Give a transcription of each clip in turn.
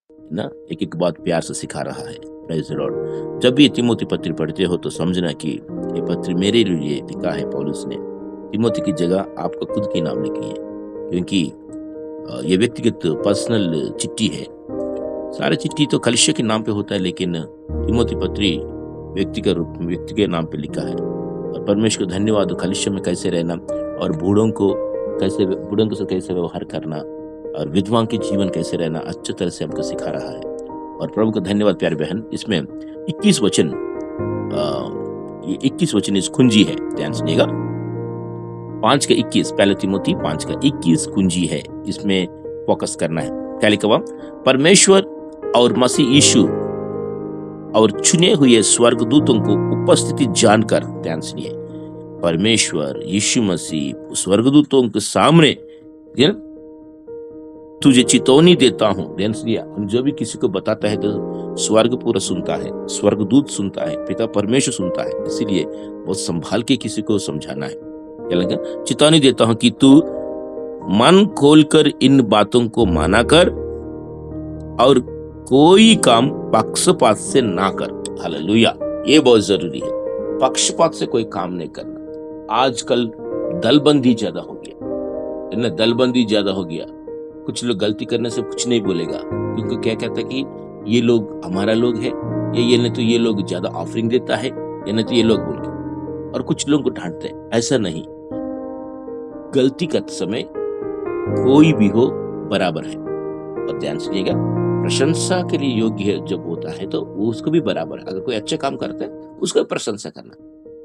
ना, एक एक बात प्यार से सिखा रहा है। Praise the Lord. जब भी तिमोथी पत्री पढ़ते हो तो समझना कि ये पत्र मेरे लिए लिखा है पौलुस ने। तिमोथी की जगह आपका खुद के नाम लिखिए, क्योंकि ये व्यक्तिगत पर्सनल चिट्ठी है। सारे चिट्ठी तो कलीसिया के नाम पे होता है, लेकिन तिमोथी पत्री व्यक्ति के नाम पे लिखा है। और परमेश्वर को धन्यवाद हो, कलीसिया में कैसे रहना और बूढ़ों के साथ कैसे व्यवहार करना और विधवाओं के जीवन कैसे रहना अच्छी तरह से हमको सिखा रहा है। और प्रभु का धन्यवाद प्यारे बहन। इसमें 21 वचन, ये 21 वचन इस कुंजी है, ध्यान सुनिएगा। 5 का 21, पहले तिमोथी 5 का 21 कुंजी है, इसमें फोकस करना है। क्या लिखा हुआ? परमेश्वर और मसीह यीशु और चुने हुए स्वर्गदूतों को उपस्थिति जानकर, ध्यान सुनिए, परमेश्वर यीशु मसीह स्वर्गदूतों के सामने तुझे चेतावनी देता हूं। ध्यान सुनिए, हम जो भी किसी को बताता है तो स्वर्ग पूरा सुनता है, स्वर्गदूत सुनता है, पिता परमेश्वर सुनता है। इसीलिए बहुत संभाल के किसी को समझाना है। क्या लगा? चेतावनी देता हूं कि तू मन खोलकर इन बातों को माना कर और कोई काम पक्षपात से ना कर। हालेलुया, ये बहुत जरूरी है। पक्षपात से कोई काम नहीं करना। आजकल दलबंदी ज्यादा हो गया, ना, दलबंदी ज्यादा हो गया। कुछ लोग गलती करने से कुछ नहीं बोलेगा, क्योंकि क्या कहता है कि ये लोग हमारा लोग है, ये नहीं तो ये लोग ज्यादा ऑफरिंग देता है, या नहीं तो ये लोग बोल के, और कुछ लोगों को डांटते हैं। ऐसा नहीं, गलती करते समय कोई भी हो बराबर है। और ध्यान सुनिएगा, प्रशंसा के लिए योग्य जब होता है तो वो उसको भी बराबर है। अगर कोई अच्छे काम करता है उसको भी प्रशंसा करना।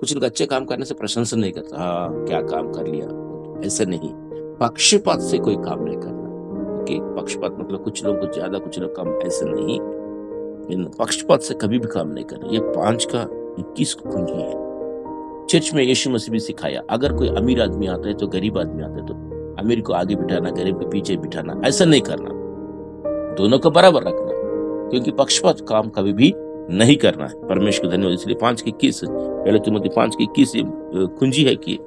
कुछ लोग अच्छे काम करने से प्रशंसा नहीं करता, हाँ क्या काम कर लिया, ऐसा नहीं। पक्षपात से कोई काम नहीं करना। पक्षपात मतलब कुछ लोग को ज्यादा कुछ लोग कम, ऐसा नहीं। पक्षपात से कभी भी काम नहीं करना। ये 5 का 21 कुंजी है। चर्च में यीशु मसीह भी सिखाया, अगर कोई अमीर आदमी आता है तो गरीब आदमी आता है तो अमीर को आगे बिठाना, गरीब को पीछे बिठाना, ऐसा नहीं करना। दोनों को बराबर रखना, क्योंकि पक्षपात काम कभी भी नहीं करना है। परमेश्वर को धन्यवाद। इसलिए 5 की 21, पहले तिमोथी 5 की 21 कुंजी है कि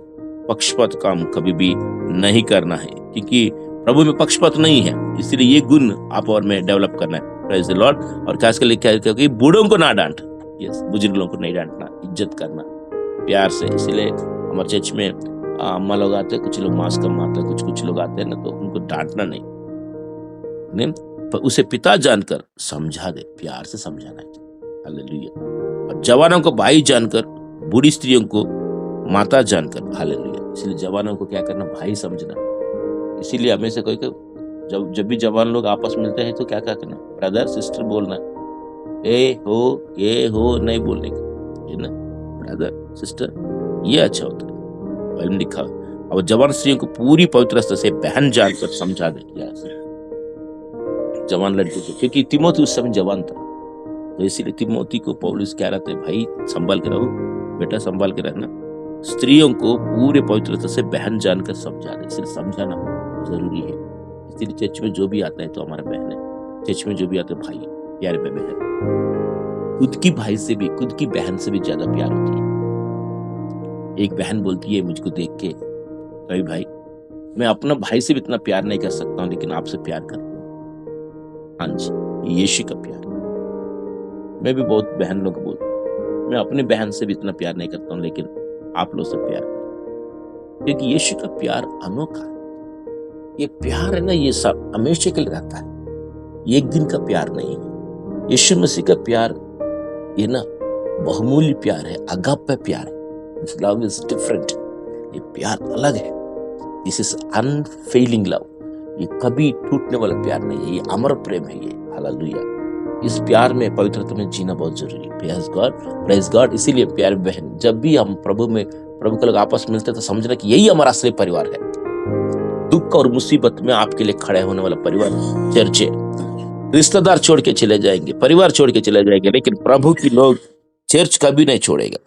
पक्षपात काम कभी भी नहीं करना है, क्योंकि प्रभु में पक्षपात नहीं है। इसलिए ये गुण आप और मैं डेवलप करना है। Praise the Lord. और खास कर क्या है, बूढ़ों को ना डांट, यस, बुजुर्गों को नहीं डांटना, इज्जत करना प्यार से। इसलिए हमारे चर्च में अम्मा लोग आते हैं, कुछ लोग मांस कम आते हैं, कुछ लोग आते हैं ना, तो उनको डांटना नहीं, पर उसे पिता जानकर समझा दे, प्यार से समझाना है। हालेलुया। और जवानों को भाई जानकर, बूढ़ी स्त्रियों को माता जानकर, हालेलुया। इसलिए जवानों को क्या करना, भाई समझना। इसीलिए हमेशा कोई जब भी जवान लोग आपस में मिलते हैं तो क्या करना, ब्रदर सिस्टर बोलना, ए हो ये हो नहीं बोलने का, है ना, ब्रदर सिस्टर, ये अच्छा होता है। बाइबल में लिखा। और जवान स्त्रियों को पूरी पवित्रता से बहन जानकर समझा दे। जवान लड़के को, क्योंकि तिमोथी उस समय जवान था, तो इसीलिए तिमोथी को पौलुस कह रहा था, भाई संभाल के रहो, बेटा संभाल के रहना। स्त्रियों को पूरे पवित्रता से बहन जानकर समझा दे। इसलिए समझाना जरूरी है। इसलिए चर्च में जो भी आता है तो हमारा बहन है, चर्च में जो भी आता है भाई, प्यारे बहन। खुद की भाई से भी, खुद की बहन से भी ज्यादा प्यार होती है। एक बहन बोलती है मुझको देख के, रवि भाई, मैं अपना भाई से भी इतना प्यार नहीं कर सकता हूँ, लेकिन आपसे प्यार करता हूँ। हाँ जी, यीशु का प्यार। मैं भी बहुत बहन लोग बोलती, मैं अपने बहन से भी इतना प्यार नहीं करता हूँ, लेकिन आप लोग से प्यार करता, क्योंकि यीशु का प्यार अनोखा है। ये प्यार है ना, ये सब हमेशा के लिए रहता है, ये एक दिन का प्यार नहीं है। यीशु मसीह का प्यार ये ना बहुमूल्य प्यार है, अगापे प्यार है। This love is different. ये प्यार अलग है। This is unfailing love. ये कभी टूटने वाला प्यार नहीं है, ये अमर प्रेम है। ये हालेलुया। इस प्यार में, पवित्रता में जीना बहुत जरूरी है। Praise God, praise God. इसीलिए प्यारे बहन, जब भी हम प्रभु के लोग आपस में मिलते हैं तो समझना कि यही हमारा असली परिवार है। दुख और मुसीबत में आपके लिए खड़े होने वाला परिवार चर्च है। रिश्तेदार छोड़ के चले जाएंगे, परिवार छोड़ के चले जाएंगे, लेकिन प्रभु की लोग चर्च कभी नहीं छोड़ेगा,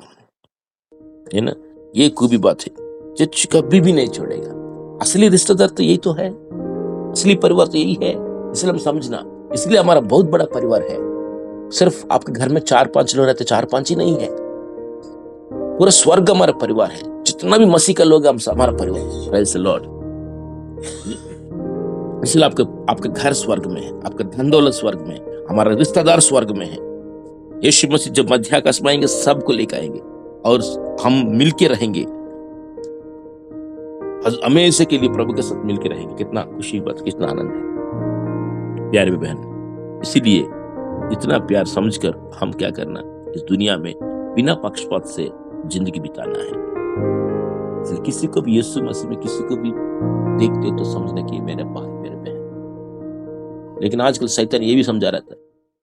है ना। ये खूबी बात है, चर्च कभी भी नहीं छोड़ेगा। असली रिश्तेदार तो यही तो है, असली परिवार तो यही है। इसलिए हम समझना, इसलिए हमारा बहुत बड़ा परिवार है। सिर्फ आपके घर में 4-5 लोग रहते, 4-5 ही नहीं है, पूरा स्वर्ग हमारा परिवार है। जितना भी मसीह का लोग हम हमारा परिवार है। Praise the Lord. इसलिए आपका आपका घर स्वर्ग में है, आपका धन दौलत स्वर्ग में है, हमारा रिश्तेदार स्वर्ग में है। यीशु मसीह जब मध्य आकाश में आएंगे सबको लेकर आएंगे और हम मिलके रहेंगे, हमेशा के लिए प्रभु के साथ मिलके रहेंगे। कितना खुशी की बात, कितना आनंद है प्यारे बहन। इसीलिए इतना प्यार समझकर हम क्या करना, इस दुनिया में बिना पक्षपात से जिंदगी बिताना है। इसलिए किसी को भी यीशु मसीह में किसी को भी देखते हो तो समझना कि मेरे भाई मेरे बहन। लेकिन आजकल शैतान ये भी समझा रहता है,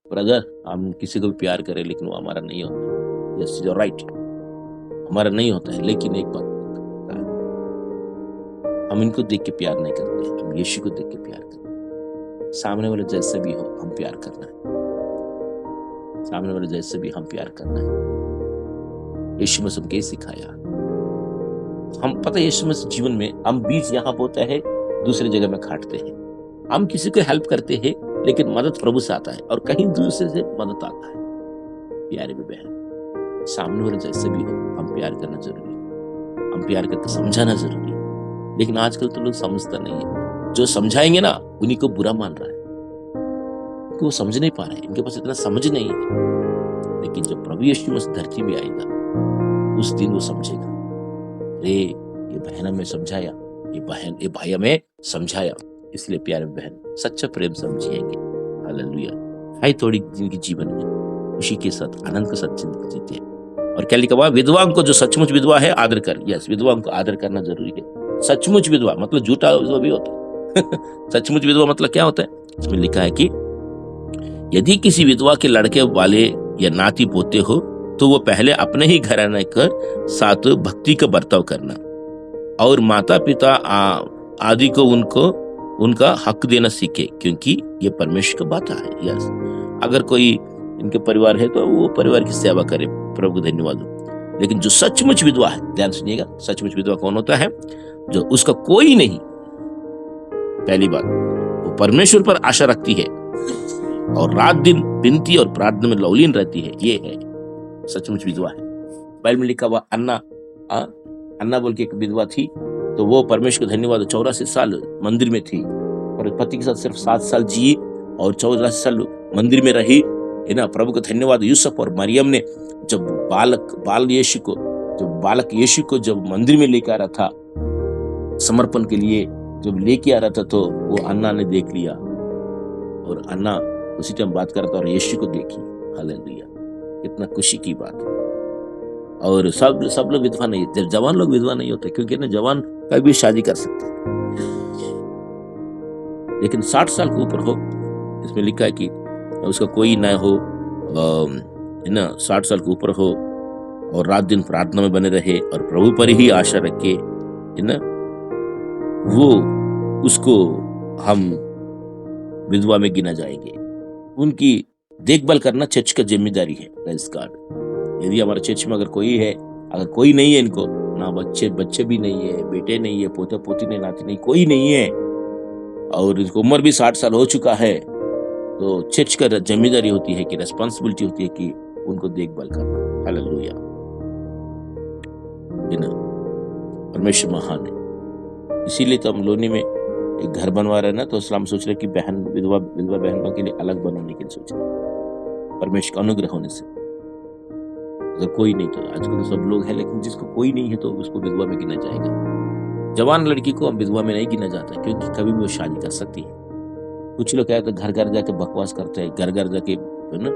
ब्रदर हम किसी को भी प्यार करें लेकिन वो हमारा नहीं होता। यस यू आर राइट, हमारा नहीं होता है। लेकिन एक बात होता है, हम इनको देख के प्यार नहीं करते, हम यीशु को देख के प्यार करते हैं। सामने वाले जैसे भी हो हम प्यार करना है, सामने वाले जैसे भी हम प्यार करना है। यीशु मसीह ने सिखाया, हम पता है यीशु मसीह जीवन में हम बीज यहाँ बोते हैं, दूसरी जगह में काटते हैं। हम किसी को हेल्प करते हैं लेकिन मदद प्रभु से आता है और कहीं दूसरे से मदद आता है। प्यारे बहन, सामने वाले जैसे भी हो हम प्यार करना जरूरी है, हम प्यार करके समझाना जरूरी है। लेकिन आजकल तो लोग समझता नहीं है, जो समझाएंगे ना उन्हीं को बुरा मान रहा है, वो समझ नहीं पा रहे हैं, इनके पास इतना समझ नहीं है। लेकिन जब प्रभु यीशु मसीह धरती में आएगा उस दिन वो समझेगा, अरे ये बहन हमें समझाया, ये भाई हमें समझाया। इसलिए प्यारे बहन सच्चा प्रेम समझिएंगे। हालेलुया। है थोड़ी जिंदगी जीवन में खुशी के साथ आनंद के साथ जिंदगी जीते हैं। और क्या लिखा हुआ, विधवा को जो सचमुच विधवा है आदर कर। यस, विधवा को आदर करना जरूरी है। सचमुच विधवा मतलब झूठा विधवा भी होता है सचमुच विधवा मतलब क्या होता है, इसमें लिखा है कि यदि किसी विधवा के लड़के वाले या नाती पोते हो तो वो पहले अपने ही घराने कर साथ भक्ति का बर्ताव करना और माता पिता आदि को उनका हक देना सीखे, क्योंकि ये परमेश्वर का बात है। यस, अगर कोई इनके परिवार है तो वो परिवार की सेवा करे, प्रभु को धन्यवाद हो। लेकिन जो सचमुच विधवा है, ध्यान सुनिएगा, सचमुच विधवा कौन होता है, जो उसका कोई नहीं, पहली बात वो परमेश्वर पर आशा रखती है और रात दिन विनती और प्रार्थना में लौलीन रहती है, ये है सचमुच विधवा है। बाइबल में लिखा हुआ अन्ना बोल के एक विधवा थी, तो वो परमेश्वर को धन्यवाद 84 साल मंदिर में थी और पति के साथ सिर्फ 7 साल जी और 84 साल मंदिर में रही, है ना। प्रभु को धन्यवाद। यूसुफ और मरियम ने जब बालक यीशु को जब मंदिर में लेकर आ रहा था समर्पण के लिए, जब लेके आ रहा था तो वो अन्ना ने देख लिया और अन्ना उसी टाइम बात कर रहा था और यीशु को देखी। हालेलुया, कितना खुशी की बात है। और सब लोग विधवा नहीं, जब जवान लोग विधवा नहीं होते, क्योंकि ना जवान कभी भी शादी कर सकते हैं, लेकिन 60 साल के ऊपर हो, इसमें लिखा है कि उसका कोई ना हो, है ना, 60 साल के ऊपर हो और रात दिन प्रार्थना में बने रहे और प्रभु पर ही आशा रखे, है ना, वो उसको हम विधवा में गिना जाएंगे। उनकी देखभाल करना चर्च का जिम्मेदारी है। Praise God. यदि हमारे चर्च में अगर कोई है, अगर कोई नहीं है, इनको ना बच्चे भी नहीं है, बेटे नहीं है, पोते पोती नहीं, नाती नहीं, कोई नहीं है और इसको उम्र भी 60 साल हो चुका है, तो चर्च का जिम्मेदारी होती है कि रेस्पॉन्सिबिलिटी होती है कि उनको देखभाल करना। हालेलुया, परमेश्वर महान है। इसीलिए तो हम लोनी में एक घर बनवा रहे हैं ना, तो इस्लाम सोच रहे कि विधवा बहनों के लिए अलग बनाने के लिए सोच रहे, परमेश्वर का अनुग्रह होने से। अगर कोई नहीं तो आजकल तो सब लोग हैं, लेकिन जिसको कोई नहीं है तो उसको विधवा में गिना जाएगा। जवान लड़की को हम विधवा में नहीं गिना जाता, क्योंकि कभी भी वो शादी कर सकती है। कुछ लोग कहते घर घर जाके बकवास करते हैं, घर घर जाके है ना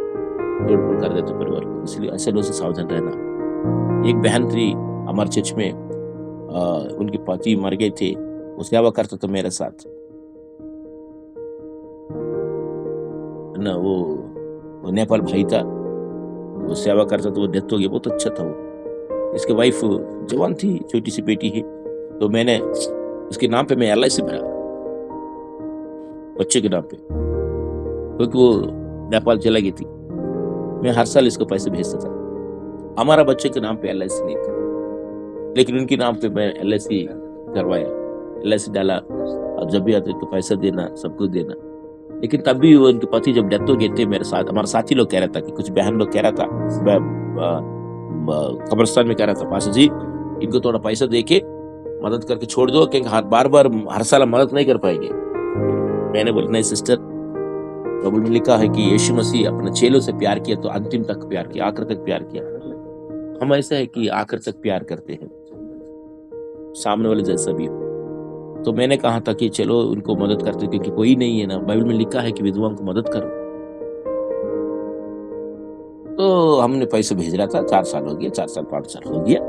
तोड़ कर देते परिवार को, इसलिए ऐसे लोगों से सावधान रहना। एक बहन थी हमारे चर्च में, उनके पति मर गए थे, वो सेवा करता था मेरे साथ, ना वो नेपाल भाई था, वो सेवा करता था, वो डेथ हो गया, बहुत अच्छा था वो। इसके वाइफ जवान थी, छोटी सी बेटी है, तो मैंने उसके नाम पे मैं LIC भरा, बच्चे के नाम पे, क्योंकि वो नेपाल चला गई थी। मैं हर साल इसको पैसे भेजता था। हमारा बच्चे के नाम पे LIC नहीं था, लेकिन उनके नाम पे मैं LIC करवाया, LIC डाला, और जब भी आते तो पैसा देना, सब कुछ देना। लेकिन तब भी वो उनके पति जब डेथ हो गए थे, मेरे साथ हमारा साथी लोग कह रहा था कि कुछ बहन लोग कह रहा था, कब्रिस्तान में कह रहा था, पाशा जी इनको थोड़ा पैसा दे के मदद करके छोड़ दो, क्योंकि बार बार हर साल मदद नहीं कर पाएंगे। मैंने बोला नहीं सिस्टर, बाइबल में लिखा है कि यीशु मसीह अपने चेलों से प्यार किया तो अंतिम तक प्यार किया, आखिर तक प्यार किया। हम ऐसा है कि आखिर तक प्यार करते हैं, सामने वाले जैसा भी हो। तो मैंने कहा था कि चलो उनको मदद करते, क्योंकि कोई नहीं है ना, बाइबल में लिखा है कि विधवाओं को मदद करो। तो हमने पैसे भेज रहा था, 4 साल हो गया, 4 साल 5 साल हो गया।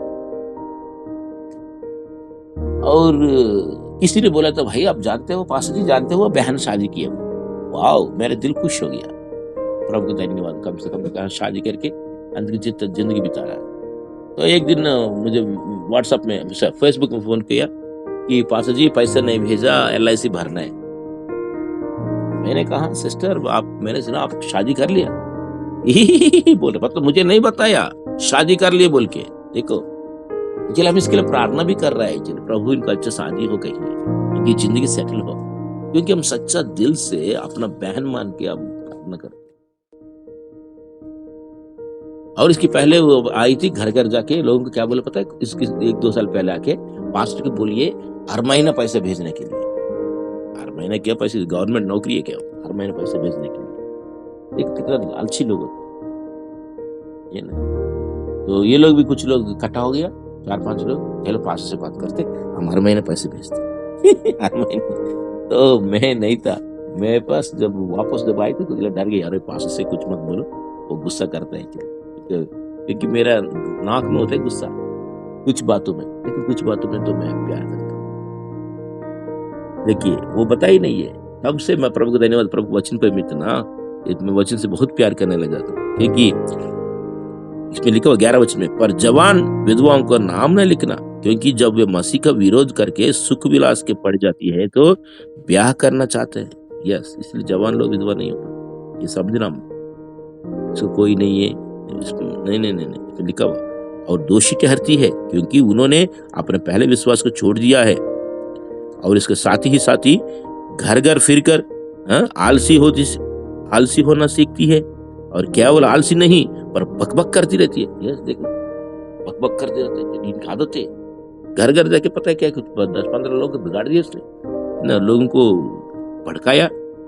और किसी ने बोला था भाई आप जानते हो, पास्टर जी जानते हो, बहन शादी की है। वाओ, मेरा दिल खुश हो गया, प्रभु को धन्यवाद, कम से कम शादी करके अंदर जिंदगी बिता रहा है। तो एक दिन मुझे व्हाट्सएप में, फेसबुक में फोन किया कि पास्टर जी पैसा नहीं भेजा, LIC भरना है। मैंने कहा सिस्टर आप, मैंने सुना आप शादी कर लिया। बोले मतलब मुझे नहीं बताया, शादी कर लिए बोल के। देखो चल हम इसके लिए प्रार्थना भी कर रहे हैं, चल प्रभु इनका अच्छा शादी हो, कहीं इनकी जिंदगी सेटल हो, क्योंकि हम सच्चा दिल से अपना बहन मान के हम प्रार्थना करते। और इसकी पहले वो आई थी, घर घर जाके लोगों को क्या बोले पता है, इसकी 1-2 साल पहले आके पास्टर को बोलिए हर महीना पैसे भेजने के लिए। हर महीने क्या पैसे, गवर्नमेंट नौकरी है क्या, हर महीने पैसे भेजने के लिए। एक कितना लालची लोग होते हैं ना। तो ये लोग भी, कुछ लोग इकट्ठा हो गया, 4-5 लोग, चलो पास्टर से बात करते, हम हर महीने पैसे भेजते। हर महीने। तो मैं नहीं था, मेरे पास जब वापस आए थे तो डर गई, अरे पास्टर से कुछ मत बोलो, वो गुस्सा करता है, क्योंकि मेरा नाक में होता है गुस्सा कुछ बातों में, लेकिन कुछ बातों में तो मैं प्यार करता हूँ। देखिए वो बता ही नहीं है, तब से मैं प्रभु को धन्यवाद, प्रभु वचन पे इतना, मैं वचन से बहुत प्यार करने लग जाता हूँ। क्योंकि इसमें लिखा हुआ 11 वचन में, पर जवान विधवाओं का नाम न लिखना, क्योंकि जब वे मसीह का विरोध करके सुख विलास के पड़ जाती है तो ब्याह करना चाहते हैं। यस, इसलिए जवान लोग विधवा नहीं होता, ये समझना, इसको कोई नहीं है, नहीं लिखा हुआ। और दोषी ठहरती है, क्योंकि उन्होंने अपने पहले विश्वास को छोड़ दिया है। और इसके साथ ही घर घर फिरकर आलसी होना सीखती है, और केवल आलसी नहीं पर बकबक करती रहती है। यस, देखो बकबक करते रहते हैं, इनकी आदत है। घर घर जाके पता है क्या, 10-15 लोग बिगाड़ दिए उसने ना, लोगों को भड़काया,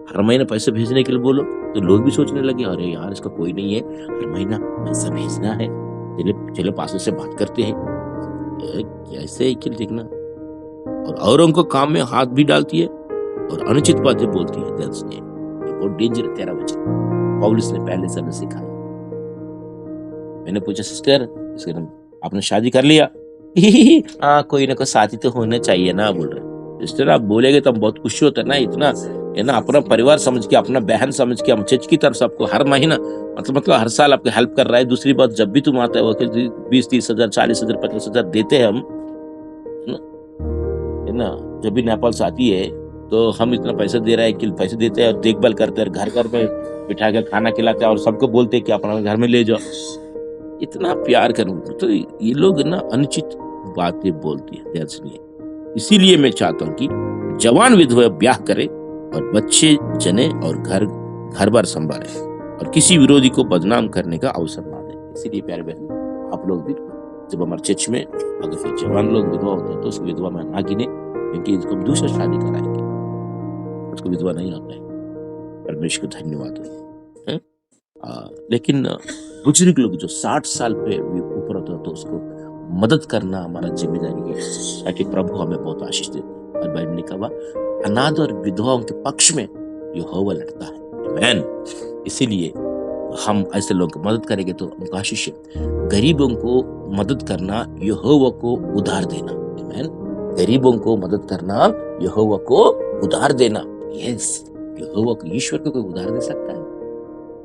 हर महीने पैसे भेजने के लिए बोलो, तो लोग भी सोचने लगे अरे यार इसका कोई नहीं है, हर महीना पैसा भेजना है, चलो पास्टर से बात करते हैं। कैसे देखना, और औरों को काम में हाथ भी डालती है और अनुचित बातें बोलती है। बहुत डेंजर है, 13 वचन पौलुस ने पहले से हमें सिखाया। मैंने पूछा सिस्टर आपने शादी कर लिया? हाँ, कोई ना कोई साथी तो होना चाहिए ना, बोल रहे। सिस्टर आप बोलेगे तो हम बहुत खुशी होता है ना, इतना है ना, अपना परिवार समझ के, अपना बहन समझ के हम चर्च की तरफ सबको हर महीना मतलब हर साल आपको हेल्प कर रहा है। दूसरी बात, जब भी तुम आता है वकील 20-30 हजार 40 हजार 50 हजार देते हैं हम, है ना। जब भी नेपाल से आती है तो हम इतना पैसा दे रहे हैं कि पैसे देते हैं और देखभाल करते हैं, घर घर में बिठा कर खाना खिलाते हैं और सबको बोलते हैं कि अपना घर में ले जाओ। इतना प्यार करूँ तो ये लोग ना अनुचित बातें बोलती है। इसीलिए मैं चाहता हूँ कि जवान विधवा ब्याह करे और बच्चे जने और घर बार संभाले और किसी विरोधी को बदनाम करने का अवसर ना दे। इसीलिए प्यारे बहन, आप लोग भी जब हमारे चर्च में अगर फिर जवान लोग विधवा होते हैं तो उसको विधवा में ना गिने, क्योंकि इसको हम दूसरा शादी कराएंगे, उसको विधवा नहीं होता है। परमेश्वर को धन्यवाद है। लेकिन बुजुर्ग लोग जो 60 साल पे ऊपर होते हैं तो उसको मदद करना हमारा जिम्मेदारी है, ताकि प्रभु हमें बहुत आशीष देते हैं। और बाइबल ने कहा अनाथ और विधवाओं के पक्ष में यहोवा लड़ता है। आमीन। इसीलिए हम ऐसे लोगों को मदद करेंगे तो उनका आशीष है। गरीबों को मदद करना यहोवा को उधार देना। आमीन। गरीबों को मदद करना यहोवा को उधार देना। यस, यहोवा को, ईश्वर को कोई उधार दे सकता है?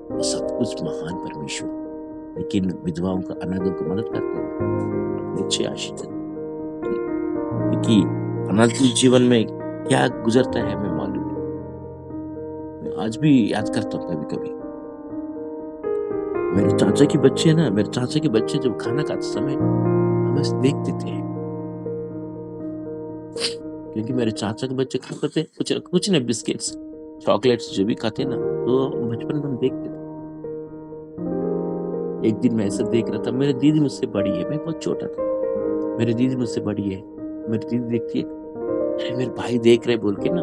वो सब कुछ महान परमेश्वर, लेकिन विधवाओं का, अनाथों को मदद करते हैं, अच्छे आशीष देते हैं। क्योंकि अनाथ जीवन में क्या गुजरता है हमें मालूम है। मैं आज भी याद करता हूँ कभी कभी मेरे चाचा के बच्चे ना, मेरे चाचा के बच्चे जब खाना खाते समय हमें देखते थे, क्योंकि मेरे चाचा के बच्चे खाते थे कुछ नहीं, बिस्किट्स चॉकलेट्स जो भी खाते ना, तो बचपन में हम देखते थे। एक दिन मैं ऐसा देख रहा था, मेरी दीदी मुझसे बड़ी है, मैं बहुत छोटा था, मेरी दीदी मुझसे बड़ी है, मेरी दीदी देखती है, अरे मेरे भाई देख रहे बोल के ना,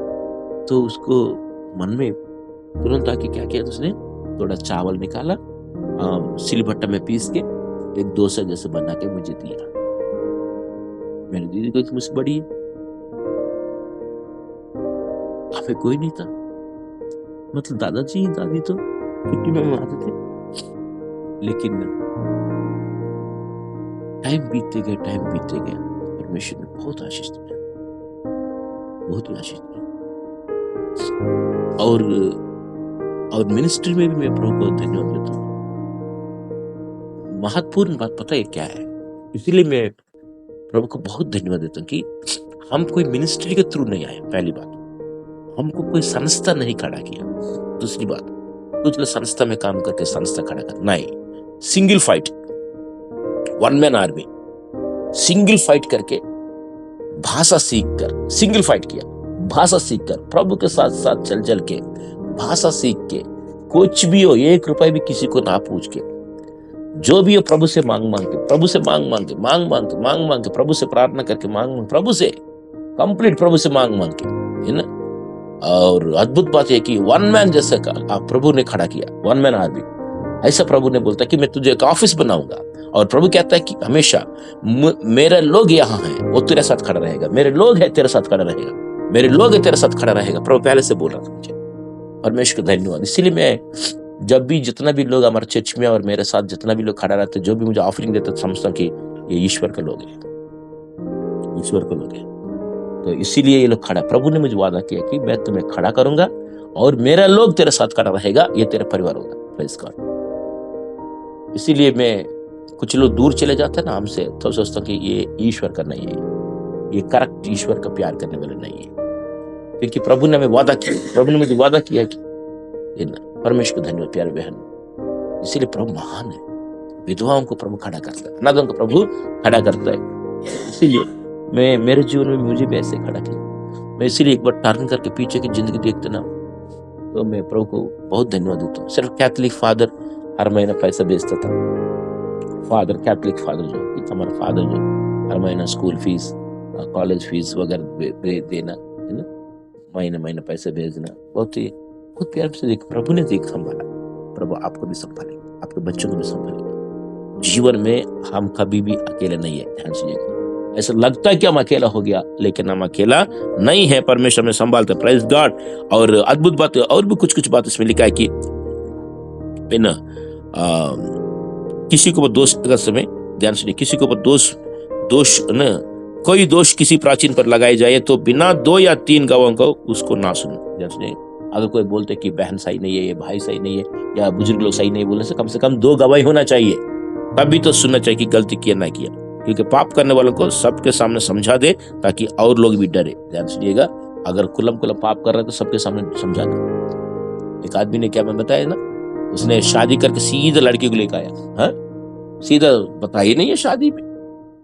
तो उसको मन में तुरंत आके क्या किया उसने, थोड़ा चावल निकाला, सिलबट्टा में पीस के एक डोसा जैसे बना के मुझे दिया। मेरी दीदी को मुझसे बड़ी है, हमें कोई नहीं था, मतलब दादाजी दादी तो छुट्टी में आते थे, लेकिन टाइम बीतते गए, परमेश्वर ने बहुत आशीष दिया, बहुत ही आशीष दिया। और मिनिस्ट्री में भी मैं प्रभु को धन्यवाद देता हूँ। महत्वपूर्ण बात पता है क्या है, इसीलिए मैं प्रभु को बहुत धन्यवाद देता हूँ कि हम कोई मिनिस्ट्री के थ्रू नहीं आए। पहली बात, हमको कोई संस्था नहीं खड़ा किया। दूसरी बात, कुछ लोग संस्था में काम करके संस्था खड़ा कर, नहीं, single fight, one man army, single fight करके भाषा सीखकर, सिंगल फाइट किया, भाषा सीखकर, प्रभु के साथ साथ चल के भाषा सीख के, कुछ भी हो, 1 रुपए भी किसी को ना पूछ के, जो भी हो प्रभु से मांग मांग के, प्रभु से मांग मांग के, प्रभु से प्रार्थना करके मांग प्रभु से कंप्लीट, प्रभु से मांग के, है ना। और अद्भुत बात है कि वन मैन जैसे प्रभु ने खड़ा किया, वन मैन आर्मी। ऐसा प्रभु ने बोलता कि मैं तुझे एक ऑफिस बनाऊंगा, और प्रभु कहता है कि हमेशा मेरे लोग यहाँ हैं, वो तेरे साथ खड़ा रहेगा, मेरे लोग हैं तेरे साथ खड़ा रहेगा, मेरे लोग हैं तेरे साथ खड़ा रहेगा। प्रभु पहले से बोल रहा था मुझे, परमेश्वर का धन्यवाद। इसीलिए मैं जब भी जितना भी लोग हमारे चर्च में और मेरे साथ जितना भी लोग खड़ा रहते, जो भी मुझे ऑफरिंग देते, समझता कि ये ईश्वर के लोग हैं, ईश्वर के लोग हैं। तो इसीलिए ये लोग खड़ा, प्रभु ने मुझे वादा किया कि मैं तुम्हें खड़ा करूंगा और मेरा लोग तेरे साथ खड़ा रहेगा, ये तेरा परिवार होगा। Praise God. इसीलिए मैं, कुछ लोग दूर चले जाते हैं ना हमसे, तो सोचता हूँ कि ये ईश्वर का नहीं है, ये करेक्ट ईश्वर का प्यार करने वाले नहीं है, क्योंकि प्रभु ने हमें वादा किया, प्रभु ने मुझे वादा किया कि परमेश्वर को धन्यवाद प्यारे बहन। इसीलिए प्रभु महान है, विधवाओं को प्रभु खड़ा करता है, अनाथों को प्रभु खड़ा करता है। इसीलिए मैं, मेरे जीवन में मुझे भी ऐसे खड़ा किया। मैं इसीलिए एक बार टर्न करके पीछे की जिंदगी देखते ना, तो मैं प्रभु को बहुत धन्यवाद देता हूँ। सिर्फ कैथलिक फादर हर महीना पैसा भेजता था, फादर, कैथलिक फादर जो हमारा फादर जो हर महीना स्कूल फीस, कॉलेज फीस वगैरह देना, है ना, महीने पैसे भेजना, बहुत प्यार से देख, प्रभु ने देख संभाला। प्रभु आपको भी संभालेंगे, आपके बच्चों को भी संभालेंगे। जीवन में हम कभी भी अकेले नहीं है, ध्यान सुनिएगा। ऐसा लगता है कि हम अकेला हो गया, लेकिन हम अकेला नहीं है, परमेश्वर में संभालते। Praise God. और अद्भुत बात, और भी कुछ बात इसमें लिखा है कि ना, किसी को दोष का समय, ध्यान सुनिए, किसी को दोष न कोई दोष किसी प्राचीन पर लगाई जाए तो बिना 2 या 3 गवाहों को उसको ना सुनो। ध्यान सुनिए, अगर कोई बोलते कि बहन सही नहीं है, ये भाई सही नहीं है, या बुजुर्ग लोग सही नहीं बोलने से कम 2 गवाही होना चाहिए, तभी तो सुनना चाहिए कि गलती किया ना किया। क्योंकि पाप करने वालों को सबके सामने समझा दे, ताकि और लोग भी डरे। ध्यान सुनिएगा, अगर कुलम पाप कर रहे तो सबके सामने समझा दे। एक आदमी ने, क्या मैं बताया ना, उसने शादी करके सीधा लड़की को लेकर आया, हाँ, सीधा, पता ही नहीं है शादी में,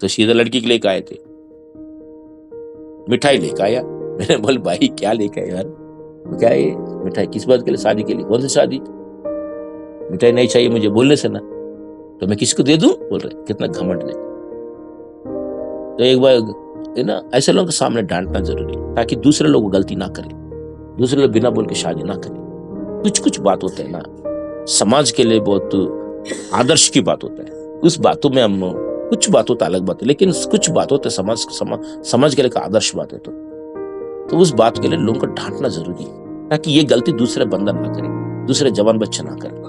तो सीधा लड़की को लेकर आए थे, मिठाई लेकर आया। मैंने बोल भाई क्या लेकर आया यार, क्या है मिठाई, किस बात के लिए, शादी के लिए? कौन सी शादी? मिठाई नहीं चाहिए मुझे बोलने से ना, तो मैं किसको दे दूं? बोल रहे, कितना घमंड है। तो एक बार, है ना, ऐसे लोगों के सामने डांटना जरूरी है, ताकि दूसरे लोग गलती ना करें, दूसरे लोग बिना बोल के शादी ना करें। कुछ बात होते हैं ना, समाज के लिए बहुत आदर्श की बात होता है, उस बातों में हम, कुछ बात होता अलग बात है, लेकिन कुछ बात होते समाज के लिए का आदर्श बात है, तो उस बात के लिए लोगों को डांटना जरूरी है, ताकि ये गलती दूसरे बंधन ना करे, दूसरे जवान बच्चे ना करे।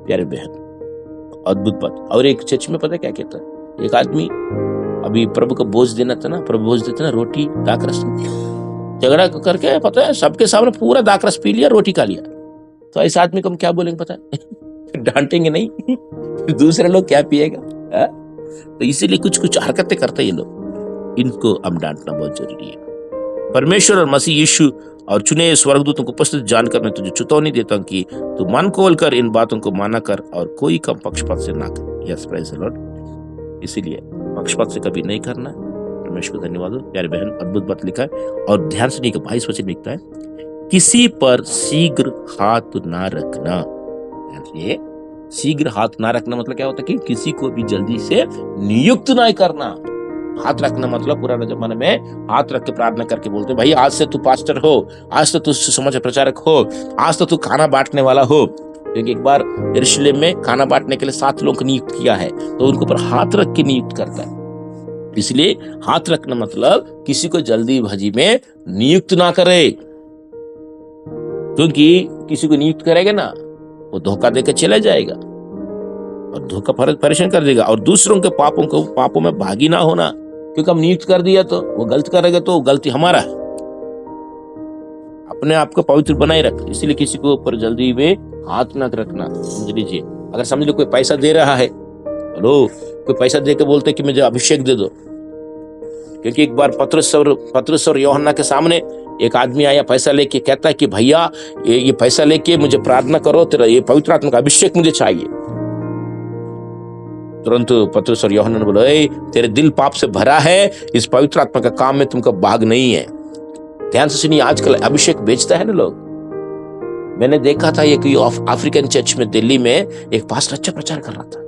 प्यारे बहन, अद्भुत बात। और एक चर्च में पता क्या कहता है, एक आदमी, अभी प्रभु को बोझ देना था ना, प्रभु बोझ देते ना, रोटी दाकरस, झगड़ा करके, पता है, सबके सामने पूरा दाकरस पी लिया, रोटी खा लिया। तो ऐसे आदमी को हम क्या बोलेंगे पता है? डांटेंगे नहीं, दूसरे लोग क्या पिएगा? तो इसीलिए कुछ हरकतें करते हैं ये लोग, इनको हम डांटना बहुत जरूरी है। परमेश्वर और मसीह यीशु और चुने स्वर्गदूतों को उपस्थित जानकर मैं तुझे चेतावनी देता हूं कि तू मन खोल कर इन बातों को माना कर और कोई कम पक्षपात से ना कर। Yes, praise the Lord. इसीलिए पक्षपात से कभी नहीं करना। परमेश्वर को धन्यवाद हो। प्यारे बहन, अद्भुत बात लिखा है, और ध्यान से नहीं, 22 वचन लिखता है, किसी पर शीघ्र हाथ ना रखना। ये शीघ्र हाथ ना रखना मतलब क्या होता है कि किसी को भी जल्दी से नियुक्त ना करना, हाथ रखना मतलब पुराने जमाने में हाथ रख के प्रार्थना करके बोलते भाई आज से तू पास्टर हो, आज से तू सुसमाचार प्रचारक हो, आज तो तू खाना बांटने वाला हो। क्योंकि एक बार यरूशलेम में खाना बांटने के लिए 7 लोगों को नियुक्त किया है, तो उनके ऊपर हाथ रख के नियुक्त करता है। इसलिए हाथ रखना मतलब किसी को जल्दीबाजी में नियुक्त ना करे, क्योंकि किसी को नियुक्त करेगा ना वो धोखा देकर चला जाएगा और धोखा परेशान कर देगा, और दूसरों के पापों में भागी ना होना, क्योंकि हम नियुक्त कर दिया तो वो गलत करेगा तो गलती हमारा है। अपने आप को पवित्र बनाए रख, इसलिए किसी को ऊपर जल्दी में हाथ ना रखना। समझ लीजिए, अगर समझ लो कोई पैसा दे रहा है, हेलो, कोई पैसा दे के बोलते कि मुझे अभिषेक दे दो, क्योंकि एक बार पतरस और यूहन्ना के सामने एक आदमी आया पैसा लेके, कहता है कि भैया ये पैसा लेके मुझे प्रार्थना करो, तेरा ये पवित्र आत्मा का अभिषेक मुझे चाहिए। तुरंत पतरस और यूहन्ना ने बोला, तेरे दिल पाप से भरा है, इस पवित्र आत्मा का काम में तुमका भाग नहीं है। ध्यान से सुनिए, आजकल अभिषेक बेचता है ना लोग। मैंने देखा था एक अफ्रीकन चर्च में दिल्ली में एक पास्टर अच्छा प्रचार कर रहा था,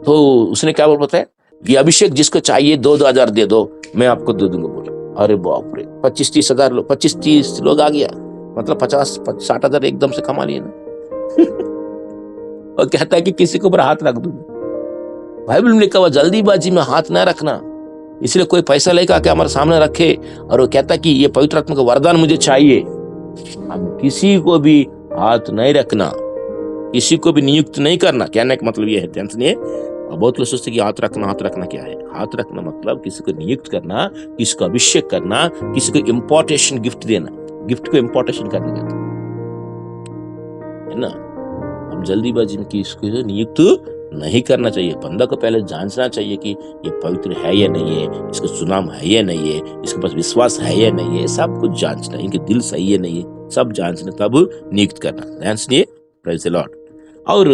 तो उसने क्या बोल बताया, ये अभिषेक जिसको चाहिए 2,000 दे दो, मैं आपको दे दूंगा। बोला अरे बाप रे, 25-30 हजार लोग, 25-30 लोग आ गया, मतलब 50-60 हजार एकदम से कमा लिए ना। और कहता है कि किसी के ऊपर हाथ रख दूंगा। बाइबल में लिखा हुआ जल्दीबाजी में हाथ ना रखना। इसलिए कोई पैसा लेकर आके हमारे सामने रखे और वो कहता कि ये पवित्र आत्मा का वरदान मुझे चाहिए, हम किसी को भी हाथ नहीं रखना, किसी को भी नियुक्त नहीं करना। कहने का मतलब ये है, ध्यान सुनिए, बहुत लोग सोचते कि हाथ रखना क्या है। हाथ रखना मतलब किसी को नियुक्त करना, किसी को अभिषेक करना, किसी को इम्पोर्टेशन गिफ्ट देना, गिफ्ट को इम्पोर्टेशन करने देता है ना। हम जल्दीबाजी में किसी को नियुक्त नहीं करना चाहिए। बंदा को पहले जांचना चाहिए कि ये पवित्र है या नहीं है, इसका सुनाम है या नहीं है, इसके पास विश्वास है या नहीं है, सब कुछ जांचना, इनके दिल सही है नहीं है, सब जांचना तब नियुक्त करना। ध्यान सुनिए, प्रेज़ द लॉर्ड। और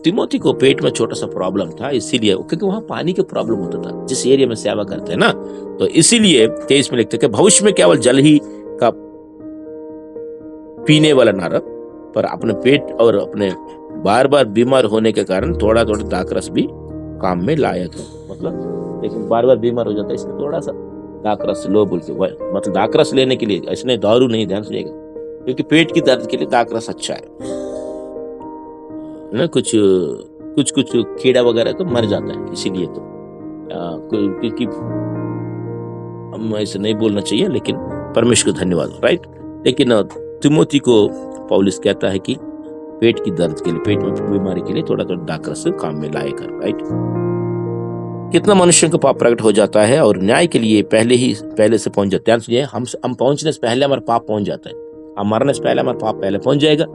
तिमोथी को पेट में छोटा सा प्रॉब्लम था, इसीलिए, क्योंकि वहां पानी का प्रॉब्लम होता था जिस एरिया में सेवा करते हैं ना, तो इसीलिए 23 में लिखते कि भविष्य में केवल जल ही का पीने वाला ना रह, पर अपने पेट और अपने बार बार बीमार होने के कारण थोड़ा थोड़ा दाखरस भी काम में लाया था। मतलब लेकिन बार बार बीमार हो जाता है, इसलिए थोड़ा सा दाखरस लो बोल के, मतलब दाखरस लेने के लिए, इसने दारू नहीं, ध्यान सुनिएगा, क्योंकि पेट की दर्द के लिए दाखरस अच्छा है ना। कुछ कीड़ा वगैरह तो मर जाता है, इसीलिए तो क्योंकि हम ऐसे नहीं बोलना चाहिए, लेकिन परमेश्वर को धन्यवाद, राइट। लेकिन तिमोथी को पौलुस कहता है कि पेट की दर्द के लिए, पेट में बीमारी के लिए थोड़ा थोड़ा दाखरस काम में लाया कर, राइट। कितना मनुष्यों का पाप प्रकट हो जाता है और न्याय के लिए पहले से पहुंच जाते हैं। हम पहुंचने से पहले हमारा पाप पहुंच जाता है, हम मरने से पहले हमारा पाप पहले पहुंच जाएगा,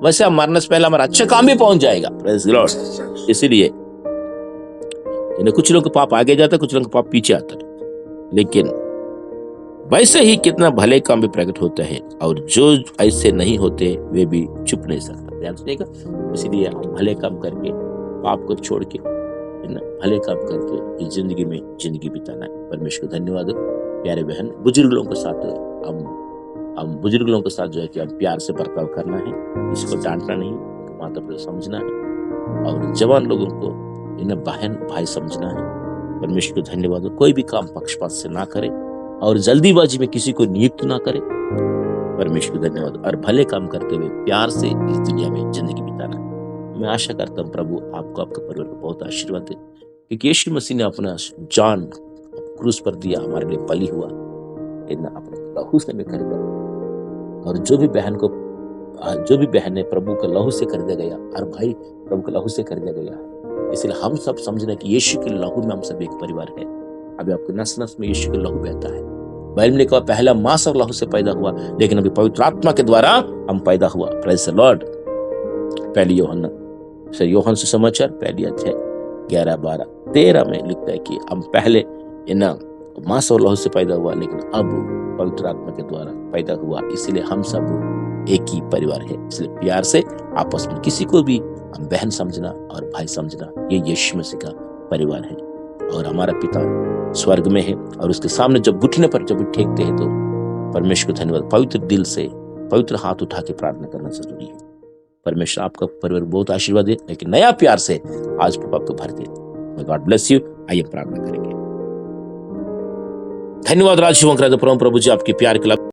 वैसे हम मरने से पहले हमारा अच्छा काम भी पहुंच जाएगा, प्रेज़ द लॉर्ड। इसीलिए कुछ लोगों का पाप आगे जाता है, कुछ लोगों का पाप पीछे आता है, लेकिन वैसे ही कितना भले काम भी प्रकट होता है, और जो ऐसे नहीं होते वे भी चुप नहीं सकते। ध्यान सुनिएगा, इसलिए हम भले काम करके, पाप को छोड़ के, है ना, भले काम करके इस जिंदगी में जिंदगी बिताना है। परमेश्वर को धन्यवाद। प्यारे बहन, बुजुर्ग लोगों के साथ हम बुजुर्ग लोगों के साथ जो है कि हम प्यार से बर्ताव करना है, किसी को डांटना नहीं, माता पिता समझना है, और जवान लोगों को इन्हें बहन भाई समझना है। परमेश्वर को धन्यवाद। कोई भी काम पक्षपात से ना करे और जल्दीबाजी में किसी को नियुक्त ना करे। परमेश्वर को धन्यवाद। और भले काम करते हुए प्यार से इस दुनिया में जिंदगी बिताना। मैं आशा करता हूँ प्रभु आपको, आपके परिवार को बहुत आशीर्वाद दे, क्योंकि यीशु मसीह ने अपना जान क्रूस पर दिया, हमारे लिए बलि हुआ, अपने लहू से में खरीदा। और जो भी बहन ने प्रभु के लहू से खरीदा गया, और भाई प्रभु के लहू से खरीदा गया, इसलिए हम सब समझना कि यीशु के लहू में हम सब एक परिवार है। अभी आपके नस नस में यीशु का लहू बहता है। बाइबल में कहा पहला मांस और लहू से पैदा हुआ, लेकिन अभी पवित्र आत्मा के द्वारा हम पैदा हुआ। Praise the Lord. पहली यूहन्ना से समाचार, पहली अध्याय 11-12-13 में लिखता है कि हम पहले मांस और लहू से पैदा हुआ, लेकिन अब पवित्र आत्मा के द्वारा पैदा हुआ। इसलिए हम सब एक ही परिवार है। इसलिए प्यार से आपस में किसी को भी हम बहन समझना और भाई समझना, ये यीशु मसीह का परिवार है। और हमारा पिता स्वर्ग में है, और उसके सामने जब घुटने पर जब ठेकते हैं तो परमेश्वर को धन्यवाद, पवित्र दिल से, पवित्र हाथ उठा के प्रार्थना करना जरूरी है। परमेश्वर आपका परिवार बहुत आशीर्वाद दे, लेकिन नया प्यार से आज प्रभु आपको भर दे। God bless you. आइए प्रार्थना करेंगे। धन्यवाद राज शिवंकर परम प्रभु जी आपके प्यार के लिए